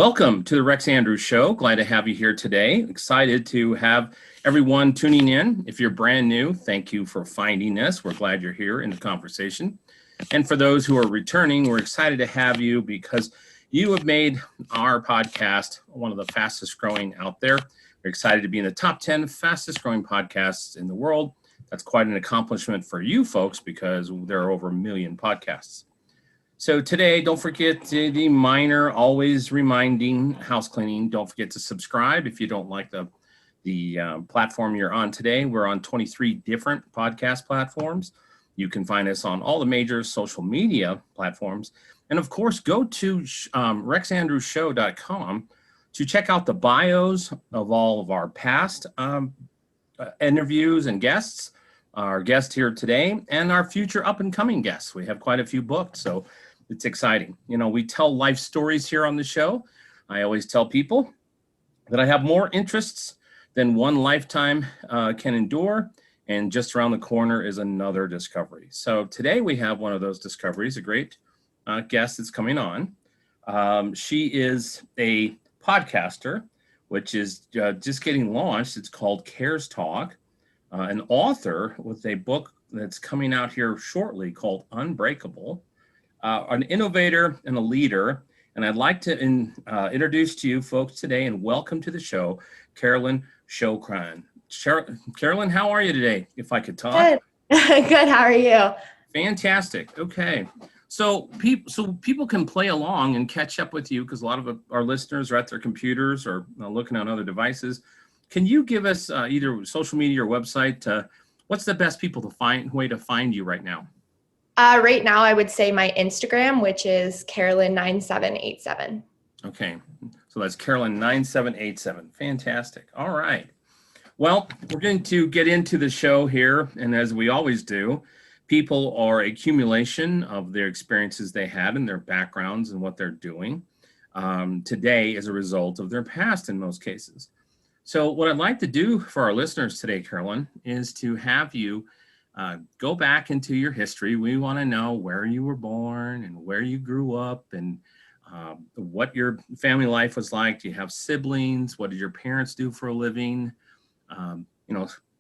Welcome to the Rex Andrews Show. Glad to have you here today. Excited to have everyone tuning in. If you're brand new, thank you for finding us. We're glad you're here in the conversation. And for those who are returning, we're excited to have you because you have made our podcast one of the fastest growing out there. We're excited to be in the top 10 fastest growing podcasts in the world. That's quite an accomplishment for you folks because there are over 1 million podcasts. So today, don't forget the minor, always reminding house cleaning. Don't forget to subscribe if you don't like the platform you're on today. We're on 23 different podcast platforms. You can find us on all the major social media platforms. And of course, go to rexandrewsshow.com to check out the bios of all of our past interviews and guests, our guest here today, and our future up and coming guests. We have quite a few booked, so it's exciting. You know, we tell life stories here on the show. I always tell people that I have more interests than one lifetime can endure, and just around the corner is another discovery. So today we have one of those discoveries, a great guest that's coming on. She is a podcaster, which is just getting launched. It's called Cares Talk, an author with a book that's coming out here shortly called Unbreakable. An innovator and a leader. And I'd like to introduce to you folks today and welcome to the show, Carolyn Skowron. Carolyn, how are you today, if I could talk? Good. Good, how are you? Fantastic. Okay. So people can play along and catch up with you because a lot of our listeners are at their computers or looking on other devices. Can you give us either social media or website, what's the best way to find you right now? Right now, I would say my Instagram, which is Carolyn9787. Okay, so that's Carolyn9787. Fantastic. All right. Well, we're going to get into the show here, and as we always do, people are accumulation of their experiences they had and their backgrounds and what they're doing today as a result of their past in most cases. So what I'd like to do for our listeners today, Carolyn, is to have you go back into your history. We want to know where you were born and where you grew up and what your family life was like. Do you have siblings? What did your parents do for a living?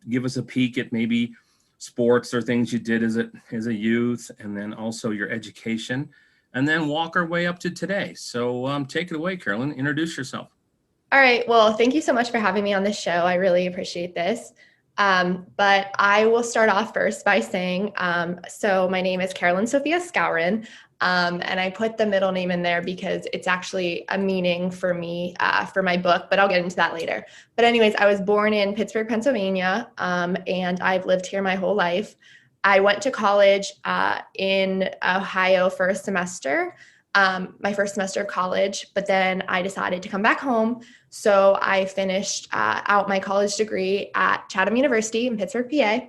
Give us a peek at maybe sports or things you did as a youth, and then also your education, and then walk our way up to today. So take it away, Carolyn. Introduce yourself. All right. Well, thank you so much for having me on this show. I really appreciate this. But I will start off first by saying, so my name is Carolyn Sophia Skowron, and I put the middle name in there because it's actually a meaning for me, for my book, but I'll get into that later. But anyways, I was born in Pittsburgh, Pennsylvania, and I've lived here my whole life. I went to college in Ohio for a semester, my first semester of college, but then I decided to come back home. So I finished out my college degree at Chatham University in Pittsburgh, PA.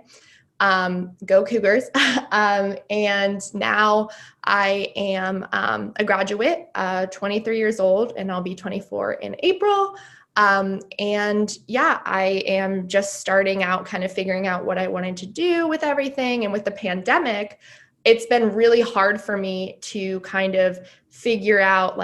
Go Cougars. And now I am a graduate, 23 years old, and I'll be 24 in April. And yeah, I am just starting out, kind of figuring out what I wanted to do with everything. And with the pandemic, it's been really hard for me to kind of figure out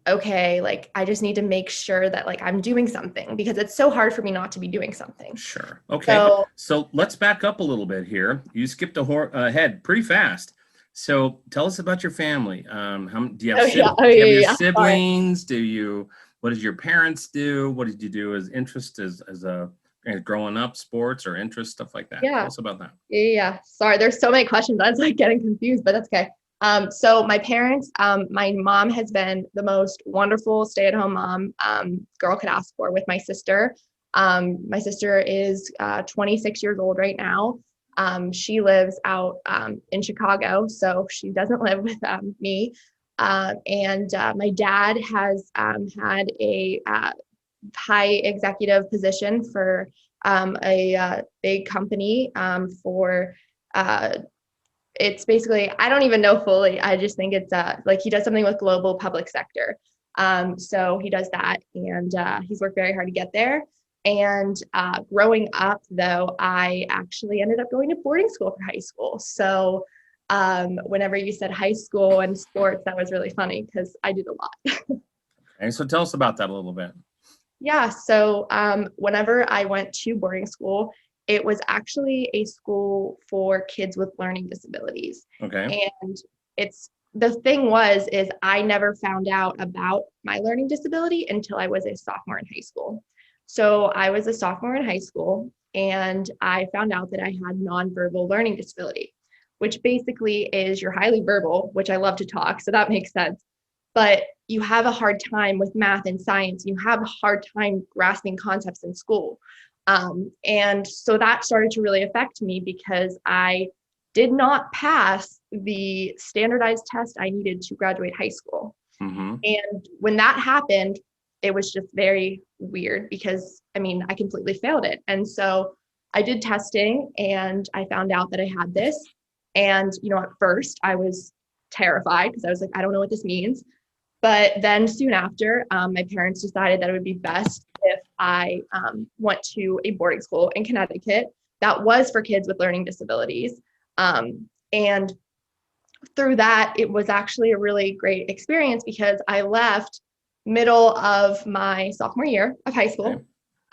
okay, I just need to make sure that I'm doing something because it's so hard for me not to be doing something. Sure. Okay. So let's back up a little bit here. You skipped ahead pretty fast. So tell us about your family. Do you have siblings? What did your parents do? What did you do as interest as growing up, sports or interest, stuff like that? Yeah. Tell us about that. Yeah. Sorry, there's so many questions. I was getting confused, but that's okay. So my parents, my mom has been the most wonderful stay-at-home mom girl could ask for with my sister. My sister is 26 years old right now. She lives out in Chicago, so she doesn't live with me. And my dad has had a high executive position for a big company for it's basically, I don't even know fully. I just think it's he does something with global public sector. So he does that, and he's worked very hard to get there. And growing up, though, I actually ended up going to boarding school for high school. So whenever you said high school and sports, that was really funny because I did a lot. And so tell us about that a little bit. Yeah, so whenever I went to boarding school, it was actually a school for kids with learning disabilities. Okay. And it's the thing was is I never found out about my learning disability until I was a sophomore in high school. So I was a sophomore in high school and I found out that I had nonverbal learning disability, which basically is you're highly verbal, which I love to talk, so that makes sense. But you have a hard time with math and science. You have a hard time grasping concepts in school. And so that started to really affect me because I did not pass the standardized test I needed to graduate high school. Mm-hmm. And when that happened, it was just very weird because I mean, I completely failed it. And so I did testing and I found out that I had this. And, at first I was terrified because I was like, I don't know what this means. But then soon after, my parents decided that it would be best if I went to a boarding school in Connecticut that was for kids with learning disabilities. And through that, it was actually a really great experience because I left middle of my sophomore year of high school.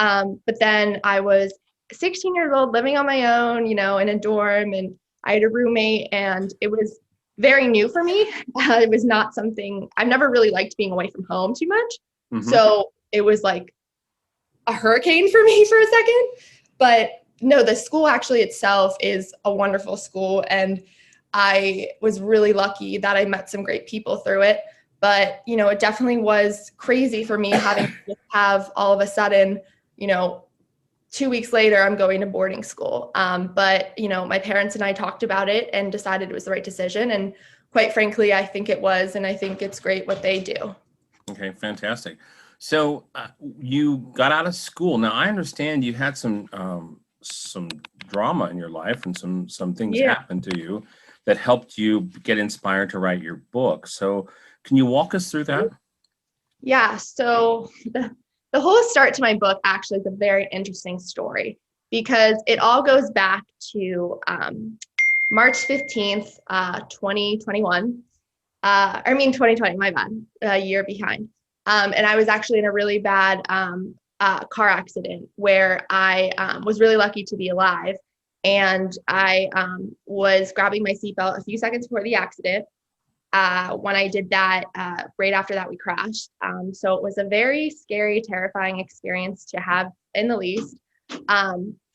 Okay. But then I was 16 years old, living on my own, in a dorm, and I had a roommate, and it was very new for me. It was not something I've never really liked being away from home too much. Mm-hmm. So it was like a hurricane for me for a second. But no, the school actually itself is a wonderful school. And I was really lucky that I met some great people through it. But, it definitely was crazy for me having to have all of a sudden, 2 weeks later, I'm going to boarding school. But, my parents and I talked about it and decided it was the right decision. And quite frankly, I think it was, and I think it's great what they do. Okay, fantastic. So you got out of school. Now I understand you had some drama in your life and some things Yeah. happened to you that helped you get inspired to write your book. So can you walk us through that? Yeah. So the whole start to my book actually is a very interesting story because it all goes back to March 15th, 2021. 2020, my bad, a year behind. And I was actually in a really bad car accident where I was really lucky to be alive. And I was grabbing my seatbelt a few seconds before the accident. When I did that, right after that, we crashed. So it was a very scary, terrifying experience to have in the least.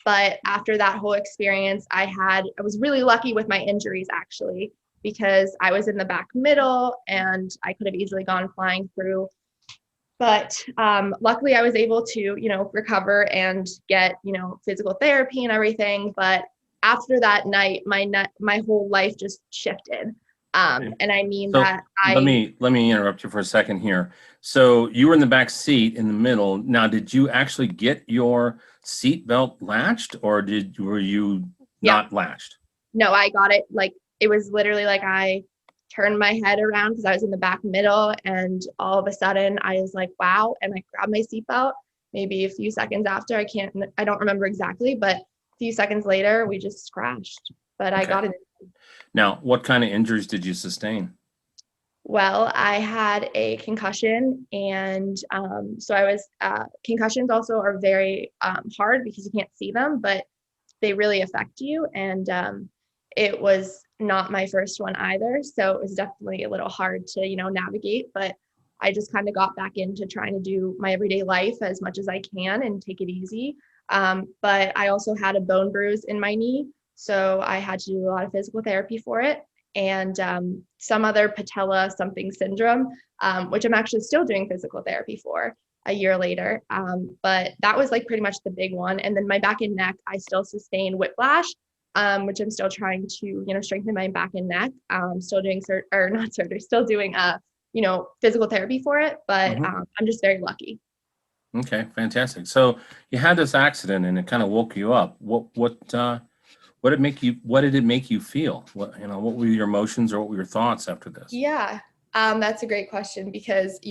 But after that whole experience, I was really lucky with my injuries actually, because I was in the back middle and I could have easily gone flying through. But luckily I was able to, recover and get, physical therapy and everything. But after that night, my whole life just shifted. And I mean So that let me interrupt you for a second here. So you were in the back seat in the middle. Now, did you actually get your seat belt latched, or were you yeah, not latched? no, I got it. Like, it was literally like I turned my head around because I was in the back middle, and all of a sudden I was like, wow. And I grabbed my seatbelt maybe a few seconds after. I don't remember exactly, but a few seconds later, we just crashed. But I got it. Now, what kind of injuries did you sustain? Well, I had a concussion, and so I was. Concussions also are very hard because you can't see them, but they really affect you. And it was not my first one either, so it was definitely a little hard to navigate. But I just kind of got back into trying to do my everyday life as much as I can and take it easy. But I also had a bone bruise in my knee, so I had to do a lot of physical therapy for it, and some other patella something syndrome, which I'm actually still doing physical therapy for a year later. But that was like pretty much the big one. And then my back and neck, I still sustain whiplash, which I'm still trying to, strengthen my back and neck. Still doing not surgery, still doing, physical therapy for it. But I'm just very lucky. Okay, fantastic. So you had this accident and it kind of woke you up. What did it make you feel? What were your emotions or what were your thoughts after this? Yeah. That's a great question because,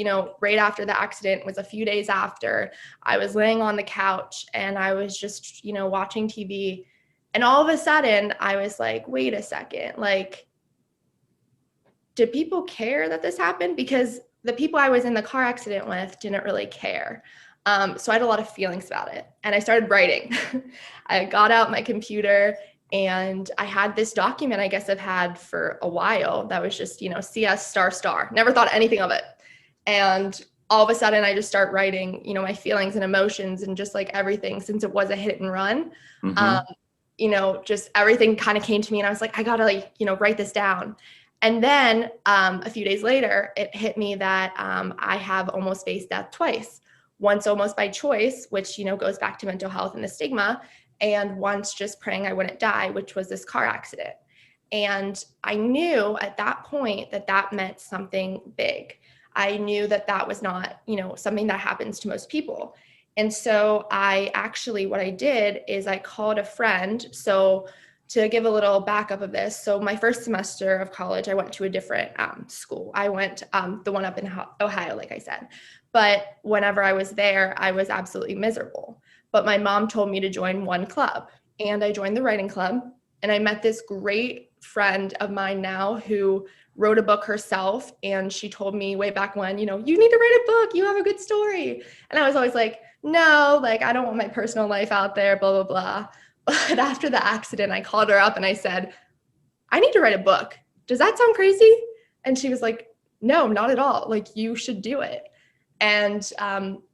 right after the accident was a few days after, I was laying on the couch and I was just, watching TV. And all of a sudden I was like, wait a second, like, did people care that this happened? Because the people I was in the car accident with didn't really care. So I had a lot of feelings about it, and I started writing. I got out my computer, and I had this document I guess I've had for a while that was just, CS star star. Never thought anything of it. And all of a sudden I just start writing, my feelings and emotions and just like everything, since it was a hit and run. Mm-hmm. Just everything kind of came to me, and I was like, I gotta write this down. And then a few days later, it hit me that I have almost faced death twice. Once almost by choice, which, goes back to mental health and the stigma, and once just praying I wouldn't die, which was this car accident. And I knew at that point that that meant something big. I knew that that was not, something that happens to most people. And so what I did is I called a friend. So to give a little backup of this, so my first semester of college, I went to a different school. I went the one up in Ohio, like I said. But whenever I was there, I was absolutely miserable. But my mom told me to join one club, and I joined the writing club. And I met this great friend of mine now who wrote a book herself. And she told me way back when, you need to write a book. You have a good story. And I was always like, no, like, I don't want my personal life out there, blah, blah, blah. But after the accident, I called her up and I said, I need to write a book. Does that sound crazy? And she was like, no, not at all. Like, you should do it. And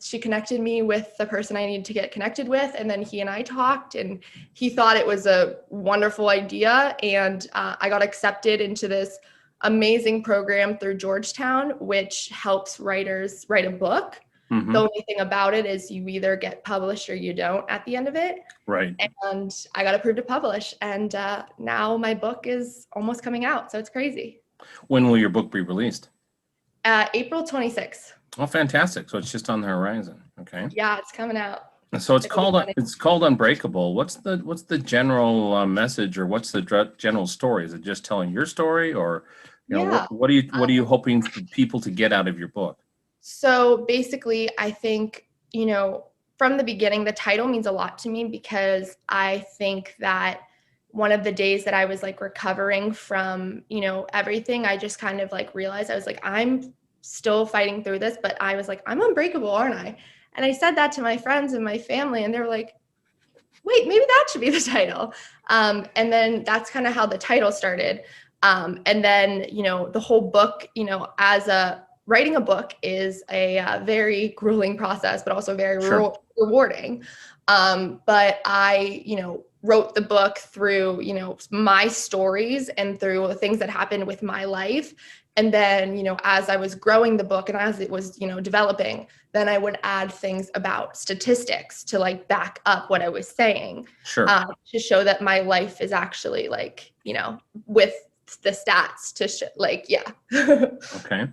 she connected me with the person I needed to get connected with. And then he and I talked, and he thought it was a wonderful idea. And I got accepted into this amazing program through Georgetown, which helps writers write a book. Mm-hmm. The only thing about it is you either get published or you don't at the end of it. Right. And I got approved to publish. And now my book is almost coming out. So it's crazy. When will your book be released? April 26th. Oh, fantastic. So it's just on the horizon. Okay. Yeah, it's coming out. So it's called Unbreakable. What's the general message, or what's the general story? Is it just telling your story, or what are you hoping for people to get out of your book? So basically, I think, from the beginning, the title means a lot to me, because I think that one of the days that I was like recovering from, everything, I just kind of like realized, I was like, I'm still fighting through this, but I was like, I'm unbreakable, aren't I? And I said that to my friends and my family, and they were like, wait, maybe that should be the title. And then that's kind of how the title started. And then, the whole book, writing a book is a very grueling process, but also very rewarding. But I, wrote the book through, my stories and through things that happened with my life. And then, as I was growing the book and as it was, developing, then I would add things about statistics to like back up what I was saying. Sure. To show that my life is actually like, with the stats to yeah. Okay.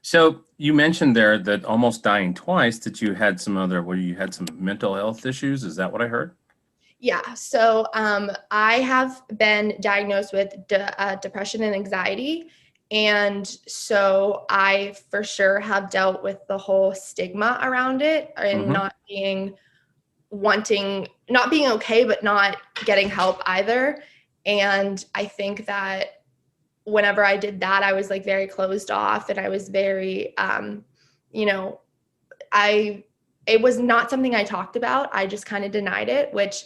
So you mentioned there that almost dying twice, that you had some mental health issues. Is that what I heard? Yeah. So I have been diagnosed with depression and anxiety. And so I for sure have dealt with the whole stigma around it, and not being okay, but not getting help either. And I think that whenever I did that, I was like very closed off, and I was very, it was not something I talked about. I just kind of denied it, which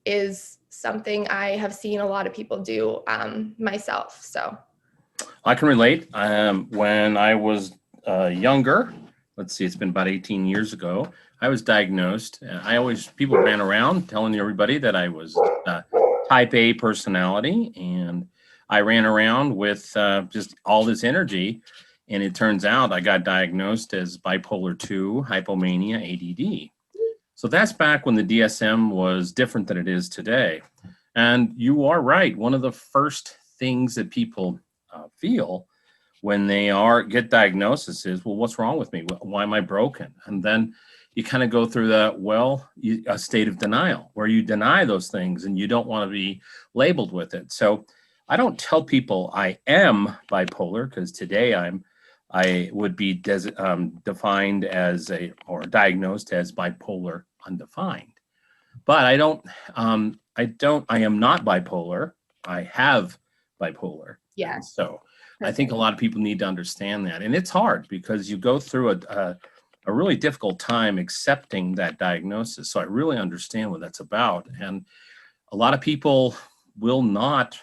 is something I have seen a lot of people do myself. So I can relate. When I was younger, let's see, it's been about 18 years ago, I was diagnosed. People ran around telling everybody that I was type A personality, and I ran around with just all this energy, and it turns out I got diagnosed as bipolar 2, hypomania, ADD. So that's back when the DSM was different than it is today. And you are right. One of the first things that people feel when they get diagnosis is, well, what's wrong with me? Why am I broken? And then you kind of go through a state of denial where you deny those things and you don't want to be labeled with it. So I don't tell people I am bipolar, because today I would be defined as or diagnosed as bipolar undefined. But I am not bipolar. I have bipolar. yeah. And so I think a lot of people need to understand that. And it's hard because you go through a really difficult time accepting that diagnosis. So I really understand what that's about. And a lot of people will not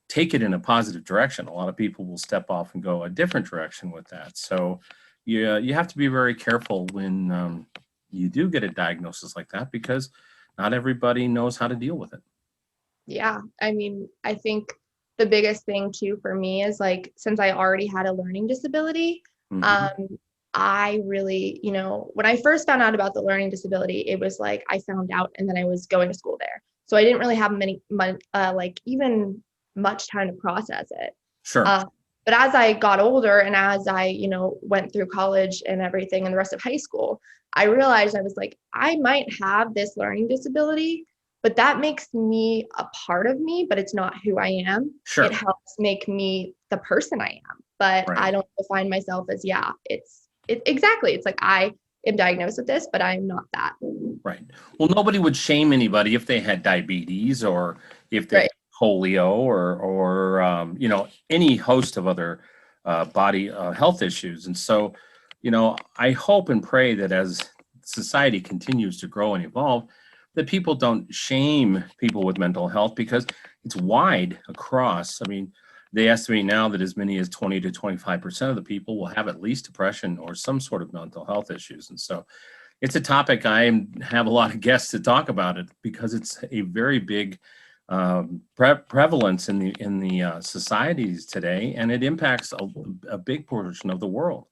take it in a positive direction. A lot of people will step off and go a different direction with that. So you have to be very careful when you do get a diagnosis like that, because not everybody knows how to deal with it. Yeah, I mean, I think the biggest thing too for me is like, since I already had a learning disability, Mhm. um, I really, when I first found out about the learning disability, it was like I found out and then I was going to school there. So I didn't really have like even much time to process it. Sure. Uh, but as I got older and as I, went through college and everything and the rest of high school, I realized I was like, I might have this learning disability, but that makes me a part of me, but it's not who I am. It Sure. helps make me the person I am, but Right. I don't define myself as, exactly. It's like I am diagnosed with this, but I'm not that. Right. Well, nobody would shame anybody if they had diabetes or if they had Right. polio or any host of other body health issues. And so, I hope and pray that as society continues to grow and evolve, that people don't shame people with mental health, because it's wide across. I mean, they estimate now that as many as 20 to 25% of the people will have at least depression or some sort of mental health issues. And so it's a topic have a lot of guests to talk about it, because it's a very big prevalence in the societies today, and it impacts a big portion of the world.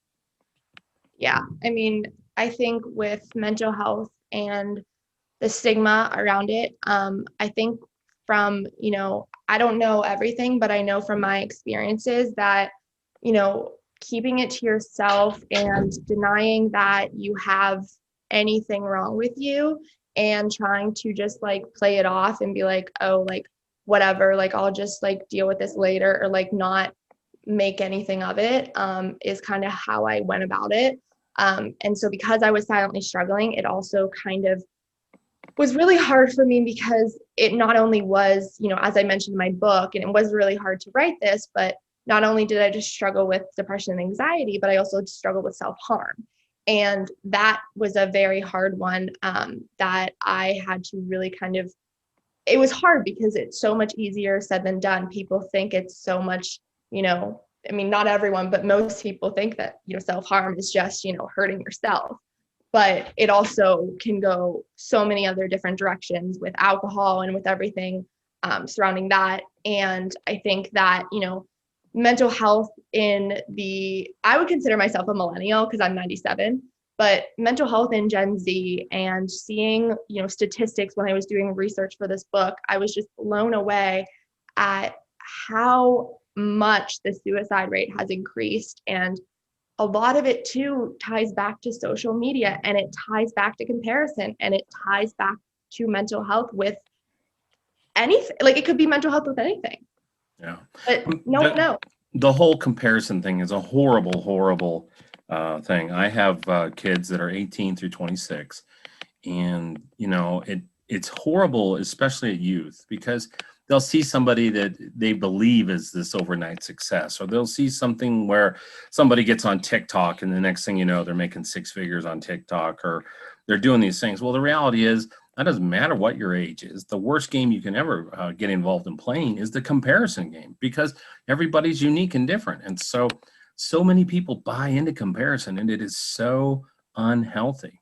Yeah. I mean, I think with mental health and the stigma around it, I think from, I don't know everything, but I know from my experiences that, keeping it to yourself and denying that you have anything wrong with you and trying to just like play it off and be like, oh, like whatever, like I'll just like deal with this later, or like not make anything of it, is kind of how I went about it. And so because I was silently struggling, it also kind of was really hard for me, because it not only was, as I mentioned in my book, and it was really hard to write this, but not only did I just struggle with depression and anxiety, but I also struggled with self-harm. And that was a very hard one, that I had to really it was hard because it's so much easier said than done. People think it's so much, I mean, not everyone, but most people think that, self-harm is just, hurting yourself. But it also can go so many other different directions with alcohol and with everything surrounding that. And I think that, mental health I would consider myself a millennial because I'm 97, but mental health in Gen Z and seeing, statistics when I was doing research for this book, I was just blown away at how much the suicide rate has increased. And a lot of it too ties back to social media, and it ties back to comparison, and it ties back to mental health with anything. Like it could be mental health with anything, Yeah. but no one knows. The whole comparison thing is a horrible, horrible thing. I have kids that are 18 through 26, and it's horrible, especially at youth, because they'll see somebody that they believe is this overnight success, or they'll see something where somebody gets on TikTok and the next thing you know, they're making six figures on TikTok, or they're doing these things. Well, the reality is that doesn't matter what your age is. The worst game you can ever get involved in playing is the comparison game, because everybody's unique and different. And so many people buy into comparison, and it is so unhealthy.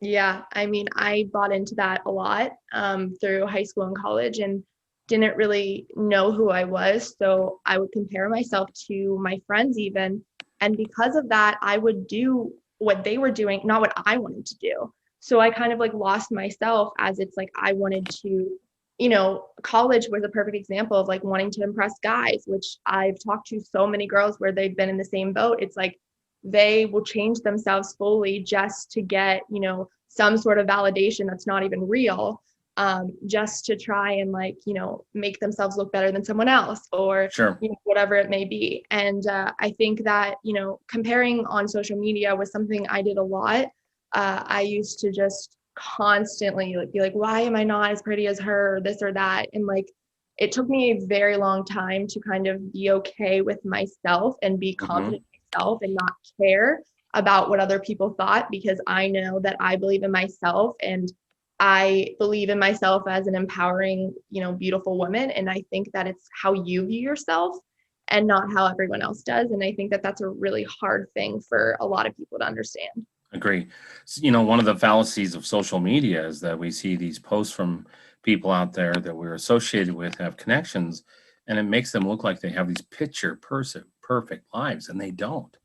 Yeah, I mean, I bought into that a lot through high school and college, and didn't really know who I was. So I would compare myself to my friends even. And because of that, I would do what they were doing, not what I wanted to do. So I kind of like lost myself, as it's like I wanted to, college was a perfect example of like wanting to impress guys, which I've talked to so many girls where they've been in the same boat. It's like they will change themselves fully just to get, some sort of validation that's not even real, just to try and like, make themselves look better than someone else, or, Sure. whatever it may be. And I think that, comparing on social media was something I did a lot. I used to just constantly like be like, why am I not as pretty as her, or this or that? And like, it took me a very long time to kind of be okay with myself and be confident in myself and not care about what other people thought, because I know that I believe in myself, and I believe in myself as an empowering, beautiful woman. And I think that it's how you view yourself and not how everyone else does. And I think that that's a really hard thing for a lot of people to understand. Agree. One of the fallacies of social media is that we see these posts from people out there that we're associated with, have connections, and it makes them look like they have these perfect lives, and they don't.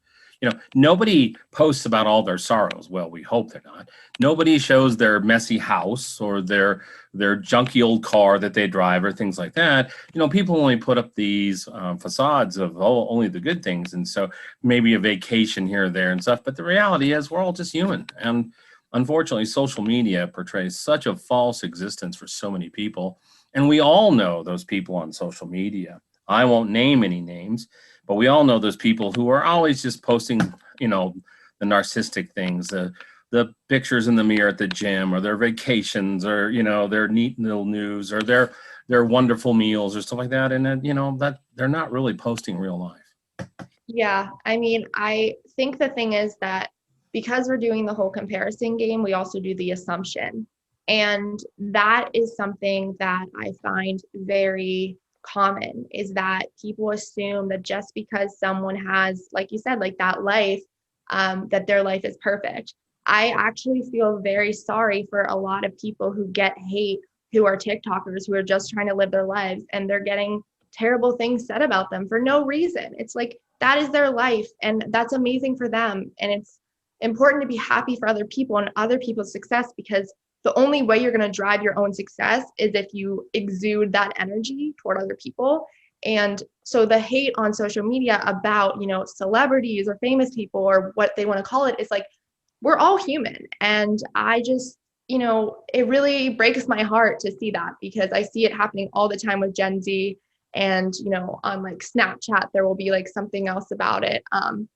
Nobody posts about all their sorrows. Well, we hope they're not. Nobody shows their messy house or their junky old car that they drive or things like that. People only put up these facades of only the good things, and so maybe a vacation here or there and stuff. But the reality is, we're all just human, and unfortunately, social media portrays such a false existence for so many people, and we all know those people on social media. I won't name any names, but we all know those people who are always just posting, the narcissistic things, the pictures in the mirror at the gym, or their vacations, or, their neat little news, or their wonderful meals or stuff like that. And that they're not really posting real life. Yeah. I mean, I think the thing is that because we're doing the whole comparison game, we also do the assumption. And that is something that I find very common, is that people assume that just because someone has, like you said, like that life, that their life is perfect. I actually feel very sorry for a lot of people who get hate, who are TikTokers, who are just trying to live their lives, and they're getting terrible things said about them for no reason. It's like, that is their life, and that's amazing for them. And it's important to be happy for other people and other people's success, because the only way you're going to drive your own success is if you exude that energy toward other people. And so the hate on social media about, celebrities or famous people or what they want to call it, is like, we're all human. And I just, it really breaks my heart to see that, because I see it happening all the time with Gen Z. And, on like Snapchat, there will be like something else about it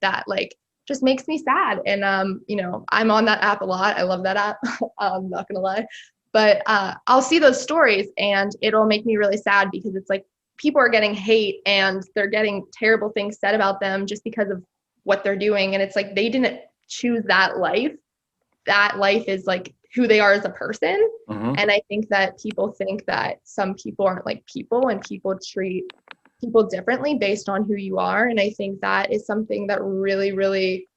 that like just makes me sad. And, I'm on that app a lot. I love that app. I'm not going to lie. But I'll see those stories and it'll make me really sad, because it's like people are getting hate and they're getting terrible things said about them just because of what they're doing. And it's like, they didn't choose that life. That life is like who they are as a person. Mm-hmm. And I think that people think that some people aren't like people, and people treat people differently based on who you are. And I think that is something that really, really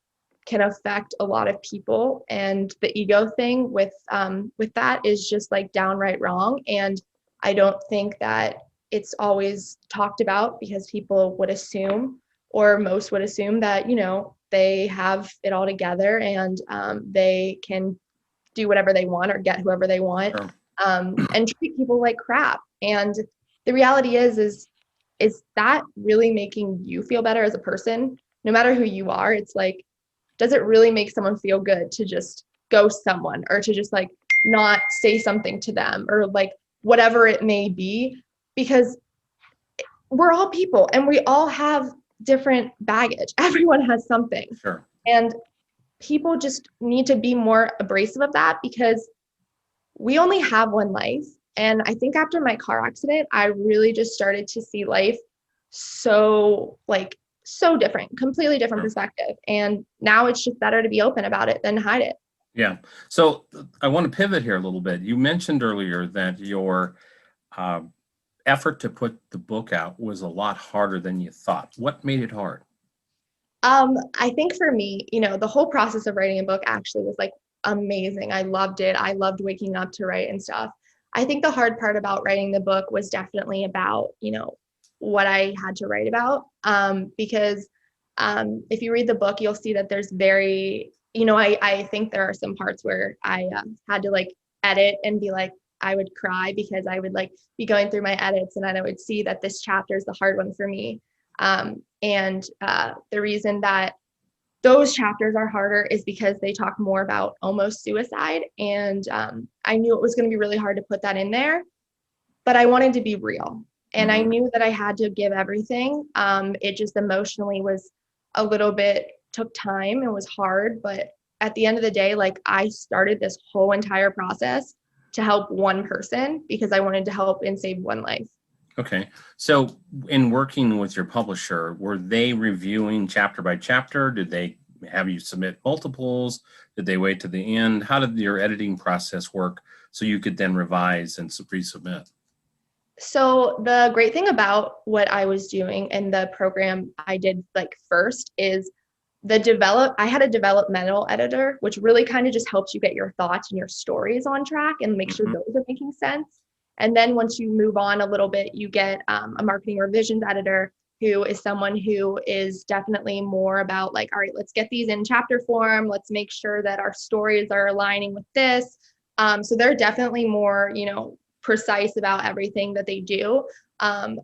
can affect a lot of people. And the ego thing with that is just like downright wrong. And I don't think that it's always talked about, because people would assume, or most would assume, that, they have it all together and they can do whatever they want or get whoever they want. Sure. And treat people like crap. And the reality is that really making you feel better as a person? No matter who you are, it's like, does it really make someone feel good to just ghost someone, or to just like not say something to them, or like whatever it may be? Because we're all people and we all have different baggage. Everyone has something. Sure. And people just need to be more abrasive of that, because we only have one life. And I think after my car accident, I really just started to see life so different, completely different perspective. And now it's just better to be open about it than hide it. Yeah. So I want to pivot here a little bit. You mentioned earlier that your effort to put the book out was a lot harder than you thought. What made it hard? I think for me, the whole process of writing a book actually was like amazing. I loved it. I loved waking up to write and stuff. I think the hard part about writing the book was definitely about, what I had to write about. Because if you read the book, you'll see that there's very, I think there are some parts where I had to like edit and be like, I would cry, because I would like be going through my edits and then I would see that this chapter is the hard one for me. And the reason that those chapters are harder is because they talk more about almost suicide. And I knew it was going to be really hard to put that in there, but I wanted to be real. And I knew that I had to give everything. It just emotionally was a little bit, took time. It was hard, but at the end of the day, like, I started this whole entire process to help one person, because I wanted to help and save one life. Okay. So in working with your publisher, were they reviewing chapter by chapter? Did they have you submit multiples? Did they wait to the end? How did your editing process work so you could then revise and resubmit? So the great thing about what I was doing and the program I did like first is I had a developmental editor, which really kind of just helps you get your thoughts and your stories on track and make sure Mhm. those are making sense. And then once you move on a little bit, you get a marketing revisions editor who is someone who is definitely more about like, all right, let's get these in chapter form. Let's make sure that our stories are aligning with this. So they're definitely more, precise about everything that they do.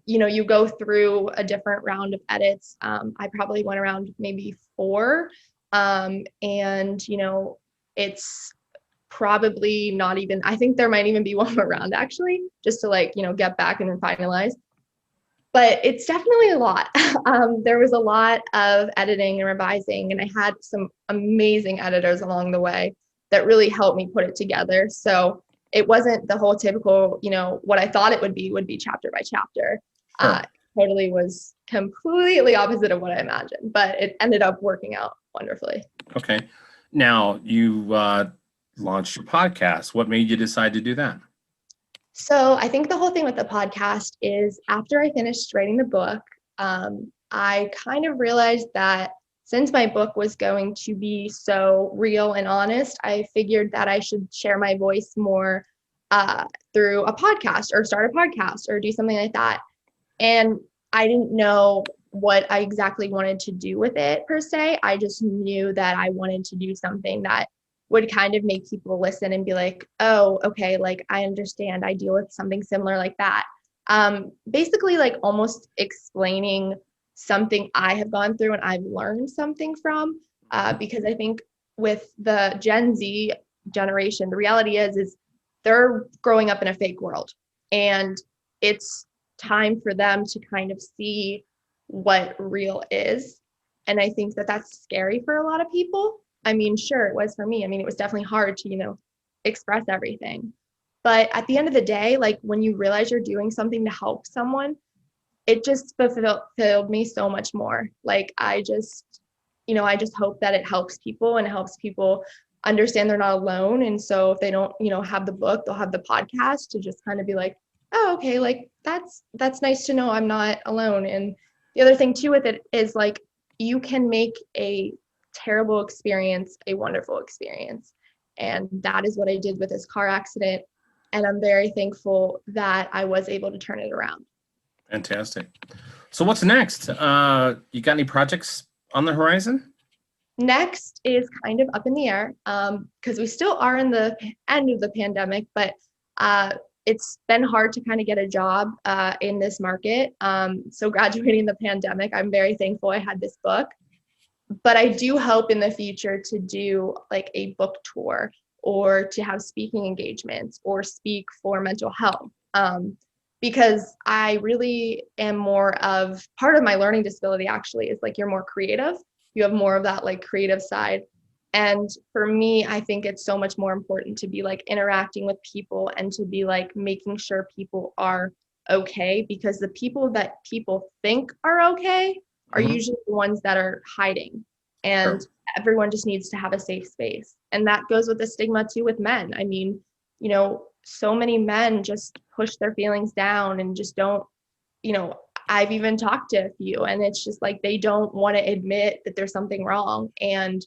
You go through a different round of edits. I probably went around maybe 4. And, it's probably not even, I think there might even be one more round actually, just to like, get back and then finalize. But it's definitely a lot. There was a lot of editing and revising, and I had some amazing editors along the way that really helped me put it together. So it wasn't the whole typical, what I thought it would be chapter by chapter. Sure. Totally was completely opposite of what I imagined, but it ended up working out wonderfully. Okay. Now you launched your podcast. What made you decide to do that? So I think the whole thing with the podcast is after I finished writing the book, I kind of realized that since my book was going to be so real and honest, I figured that I should share my voice more through a podcast or start a podcast or do something like that. And I didn't know what I exactly wanted to do with it per se. I just knew that I wanted to do something that would kind of make people listen and be like, oh, okay, like I understand. I deal with something similar like that. Basically, like almost explaining something I have gone through and I've learned something from. Because I think with the Gen Z generation, the reality is they're growing up in a fake world, and it's time for them to kind of see what real is. And I think that that's scary for a lot of people. I mean, sure, it was for me. I mean, it was definitely hard to, express everything. But at the end of the day, like when you realize you're doing something to help someone, it just fulfilled me so much more. Like I just hope that it helps people and helps people understand they're not alone. And so if they don't, have the book, they'll have the podcast to just kind of be like, oh, okay, like that's nice to know I'm not alone. And the other thing too with it is like you can make a terrible experience a wonderful experience. And that is what I did with this car accident. And I'm very thankful that I was able to turn it around. Fantastic. So what's next? You got any projects on the horizon? Next is kind of up in the air because we still are in the end of the pandemic, but it's been hard to kind of get a job in this market. So graduating the pandemic, I'm very thankful I had this book. But I do hope in the future to do like a book tour or to have speaking engagements or speak for mental health. Because I really am more of part of my learning disability actually is like you're more creative. You have more of that like creative side. And for me, I think it's so much more important to be like interacting with people and to be like making sure people are okay, because the people that people think are okay are Mhm. usually the ones that are hiding. And Sure. everyone just needs to have a safe space. And that goes with the stigma too with men. I mean, so many men just push their feelings down and just don't, you know, I've even talked to a few and it's just like they don't want to admit that there's something wrong. And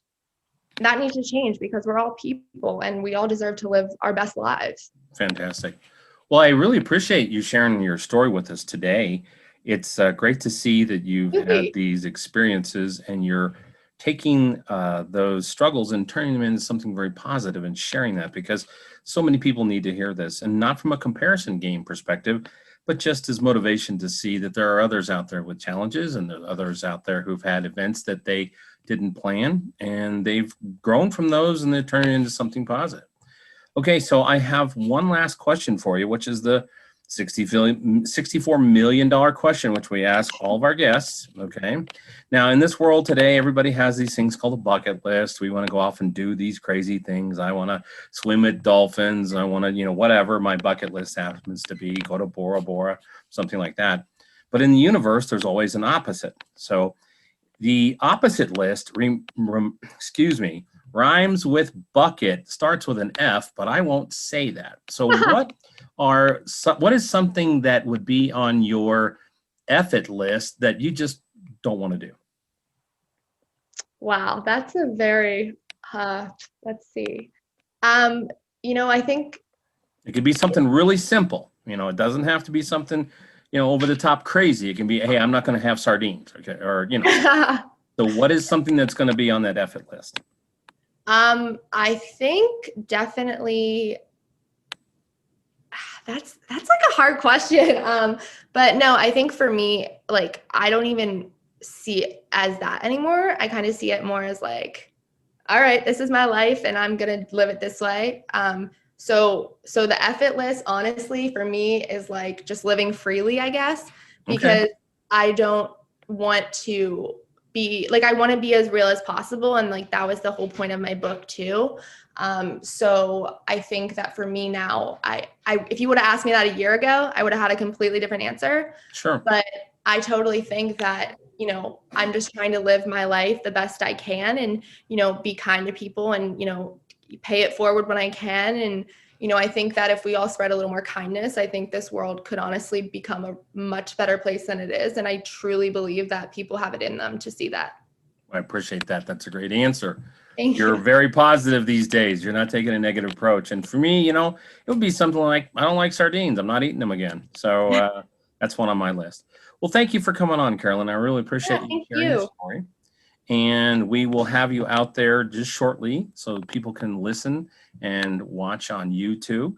that needs to change because we're all people and we all deserve to live our best lives. Fantastic. Well, I really appreciate you sharing your story with us today. It's great to see that you've had Absolutely. these experiences and you're taking those struggles and turning them into something very positive and sharing that, because so many people need to hear this, and not from a comparison game perspective, but just as motivation to see that there are others out there with challenges, and there are others out there who've had events that they didn't plan and they've grown from those and they're turning into something positive. Okay, so I have one last question for you, which is the $64 million question, which we ask all of our guests. Okay. Now, in this world today, everybody has these things called a bucket list. We want to go off and do these crazy things. I want to swim with dolphins. I want to, whatever my bucket list happens to be, go to Bora Bora, something like that. But in the universe, there's always an opposite. So the opposite list, rhymes with bucket, starts with an F, but I won't say that. So what is something that would be on your F-it list that you just don't want to do? Wow, that's a very, let's see. I think It could be something really simple. It doesn't have to be something, over the top crazy. It can be, hey, I'm not going to have sardines. Okay. Or, so what is something that's going to be on that F-it list? I think definitely that's like a hard question. But no, I think for me, like, I don't even see it as that anymore. I kind of see it more as like, all right, this is my life and I'm going to live it this way. So the F-it list, honestly, for me is like just living freely, I guess, because I don't want to be like, I want to be as real as possible. And like, that was the whole point of my book too. So I think that for me now, if you would have asked me that a year ago, I would have had a completely different answer. Sure. But I totally think that, I'm just trying to live my life the best I can and, be kind to people and, pay it forward when I can. And, I think that if we all spread a little more kindness, I think this world could honestly become a much better place than it is. And I truly believe that people have it in them to see that. I appreciate that. That's a great answer. Thank you. You're very positive these days. You're not taking a negative approach. And for me, it would be something like, I don't like sardines. I'm not eating them again. So that's one on my list. Well, thank you for coming on, Carolyn. I really appreciate you sharing your story. And we will have you out there just shortly so people can listen and watch on YouTube.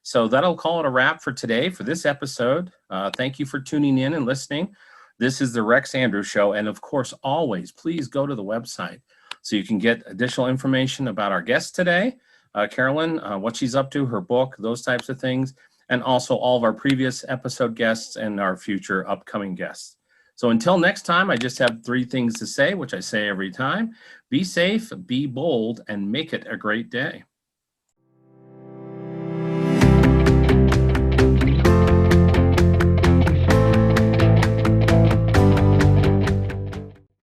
So that'll call it a wrap for today for this episode. Thank you for tuning in and listening. This is the Rex Andrews Show. And of course, always, please go to the website so you can get additional information about our guest today, Carolyn, what she's up to, her book, those types of things, and also all of our previous episode guests and our future upcoming guests. So until next time, I just have 3 things to say, which I say every time. Be safe, be bold, and make it a great day.